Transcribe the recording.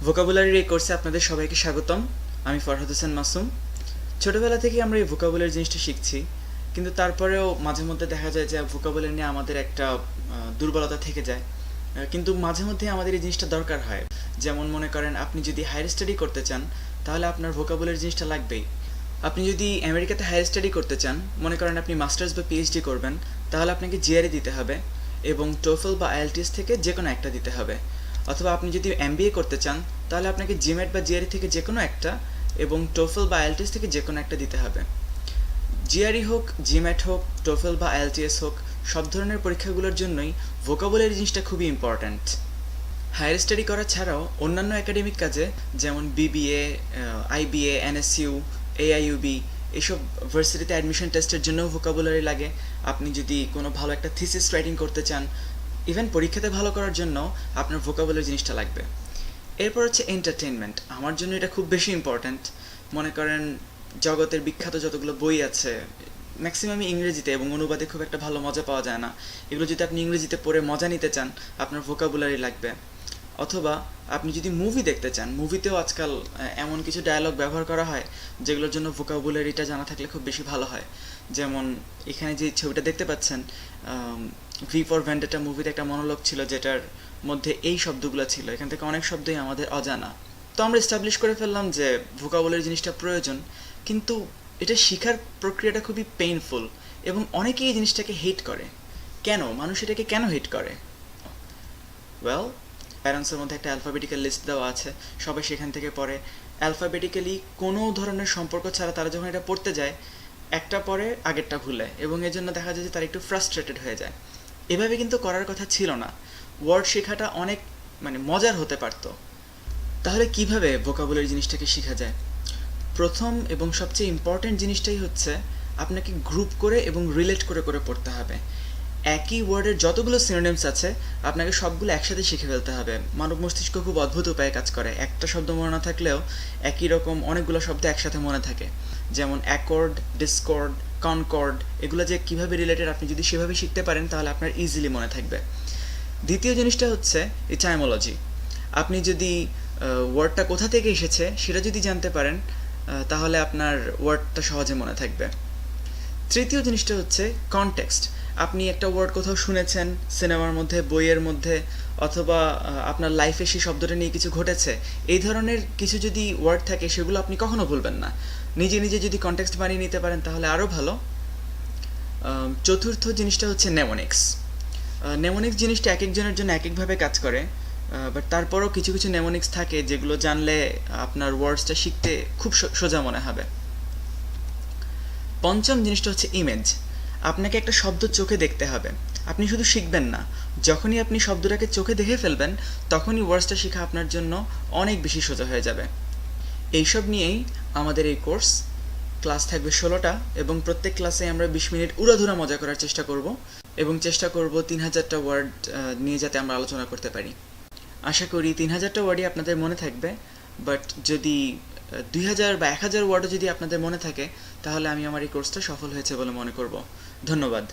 ভোকাবুলারির এই কোর্সে আপনাদের সবাইকে স্বাগতম। আমি ফরহাদ হোসেন মাসুম। ছোটবেলা থেকেই আমরা এই ভোকাবুলারি জিনিসটা শিখছি, কিন্তু তারপরেও মাঝে মধ্যে দেখা যায় যে ভোকাবুলারি নিয়ে আমাদের একটা দুর্বলতা থেকে যায়। কিন্তু মাঝে মধ্যে আমাদের এই জিনিসটা দরকার হয়। যেমন মনে করেন, আপনি যদি হায়ার স্টাডি করতে চান তাহলে আপনার ভোকাবুলারি জিনিসটা লাগবেই। আপনি যদি আমেরিকাতে হায়ার স্টাডি করতে চান, মনে করেন আপনি মাস্টার্স বা পিএইচডি করবেন, তাহলে আপনাকে জিআরই দিতে হবে এবং টোফেল বা আইএলটিএস থেকে যে কোনো একটা দিতে হবে। অথবা আপনি যদি এমবিএ করতে চান তাহলে আপনাকে জিম্যাট বা জিআরই থেকে যে কোনো একটা এবং টোফেল বা আইএলটিএস থেকে যে কোনো একটা দিতে হবে। জিআরই হোক, জিম্যাট হোক, টোফেল বা আইএলটিএস হোক, সব ধরনের পরীক্ষাগুলোর জন্যই ভোকাবুলারি জিনিসটা খুবই ইম্পর্ট্যান্ট। হায়ার স্টাডি করা ছাড়াও অন্যান্য একাডেমিক কাজে, যেমন বিবিএ, আইবিএ, এনএসইউ, এআইইউবি, এইসব ভার্সিটিতে অ্যাডমিশন টেস্টের জন্যও ভোকাবুলারি লাগে। আপনি যদি কোনো ভালো একটা থিসিস রাইটিং করতে চান, ইভেন পরীক্ষাতে ভালো করার জন্য আপনার ভোকাবুলারি জিনিসটা লাগবে। এরপর হচ্ছে এন্টারটেনমেন্ট। আমার জন্য এটা খুব বেশি ইম্পর্ট্যান্ট। মনে করেন, জগতের বিখ্যাত যতগুলো বই আছে ম্যাক্সিমামই ইংরেজিতে, এবং অনুবাদে খুব একটা ভালো মজা পাওয়া যায় না। এগুলো যদি আপনি ইংরেজিতে পড়ে মজা নিতে চান, আপনার ভোকাবুলারি লাগবে। অথবা আপনি যদি মুভি দেখতে চান, মুভিতেও আজকাল এমন কিছু ডায়ালগ ব্যবহার করা হয় যেগুলোর জন্য ভোকাবুলারিটা জানা থাকলে খুব বেশি ভালো হয়। যেমন এখানে যে ছবিটা দেখতে পাচ্ছেন, ভি ফর ভ্যান্ডেটা মুভিতে একটা মনোলগ ছিল যেটার মধ্যে এই শব্দগুলো ছিল। এখান থেকে অনেক শব্দই আমাদের অজানা। তো আমরা এস্টাবলিশ করে ফেললাম যে ভোকাবুলারি জিনিসটা প্রয়োজন, কিন্তু এটা শেখার প্রক্রিয়াটা খুবই পেইনফুল এবং অনেকেই এই জিনিসটাকে হেট করে। কেন মানুষ এটাকে কেন হেট করে? ওয়েল, প্যারেন্টসের মধ্যে একটা অ্যালফাবেটিক্যাল লিস্ট দেওয়া আছে, সবাই সেখান থেকে পড়ে। অ্যালফাবেটিক্যালি কোনো ধরনের সম্পর্ক ছাড়া তারা যখন এটা পড়তে যায়, একটা পরে আগেরটা ভুলে, এবং এর জন্য দেখা যায় যে তারা একটু ফ্রাস্ট্রেটেড হয়ে যায়। এভাবে কিন্তু করার কথা ছিল না। ওয়ার্ড শেখাটা অনেক মজার হতে পারতো। তাহলে কিভাবে ভোকাবুলারি জিনিসটাকে শেখা যায়? প্রথম এবং সবচেয়ে ইম্পর্ট্যান্ট জিনিসটাই হচ্ছে আপনাকে গ্রুপ করে এবং রিলেট করে করে পড়তে হবে। একই ওয়ার্ডের যতগুলো সিনোনিমস আছে আপনাকে সবগুলো একসাথে শিখে ফেলতে হবে। মানব মস্তিষ্ক খুব অদ্ভুত উপায়ে কাজ করে। একটা শব্দ মনে না থাকলেও একই রকম অনেকগুলো শব্দ একসাথে মনে থাকে। যেমন অ্যাকর্ড, ডিসকর্ড, কনকর্ড, এগুলো যে কীভাবে রিলেটেড আপনি যদি সেভাবে শিখতে পারেন তাহলে আপনার ইজিলি মনে থাকবে। দ্বিতীয় জিনিসটা হচ্ছে টাইমোলজি। আপনি যদি ওয়ার্ডটা কোথা থেকে এসেছে সেটা যদি জানতে পারেন তাহলে আপনার ওয়ার্ডটা সহজে মনে থাকবে। তৃতীয় জিনিসটা হচ্ছে কনটেক্সট। আপনি একটা ওয়ার্ড কোথাও শুনেছেন, সিনেমার মধ্যে, বইয়ের মধ্যে, অথবা আপনার লাইফে সেই শব্দটা নিয়ে কিছু ঘটেছে, এই ধরনের কিছু যদি ওয়ার্ড থাকে সেগুলো আপনি কখনো ভুলবেন না। নিজে নিজে যদি কনটেক্সট বানিয়ে নিতে পারেন তাহলে আরও ভালো। চতুর্থ জিনিসটা হচ্ছে নেমোনিক্স। নেমোনিক্স জিনিসটা এক একজনের জন্য এক একভাবে কাজ করে, বাট তারপরও কিছু কিছু নেমোনিক্স থাকে যেগুলো জানলে আপনার ওয়ার্ডসটা শিখতে খুব সোজা মনে হবে। পঞ্চম জিনিসটা হচ্ছে ইমেজ। আপনাকে একটা শব্দ চোখে দেখতে হবে। আপনি শুধু শিখবেন না, যখনই আপনি শব্দটাকে চোখে দেখে ফেলবেন তখনই ওয়ার্ডসটা শেখা আপনার জন্য অনেক বেশি সোজা হয়ে যাবে। এইসব নিয়েই আমাদের এই কোর্স। ক্লাস থাকবে 16টা, এবং প্রত্যেক ক্লাসে আমরা 20 মিনিট উড়াধুরা মজা করার চেষ্টা করব, এবং চেষ্টা করব 3000টা ওয়ার্ড নিয়ে যাতে আমরা আলোচনা করতে পারি। আশা করি 3000টা ওয়ার্ডই আপনাদের মনে থাকবে, বাট যদি 2000 বা 1000 ওয়ার্ডও যদি আপনাদের মনে থাকে তাহলে আমি আমার এই কোর্সটা সফল হয়েছে বলে মনে করব। ধন্যবাদ।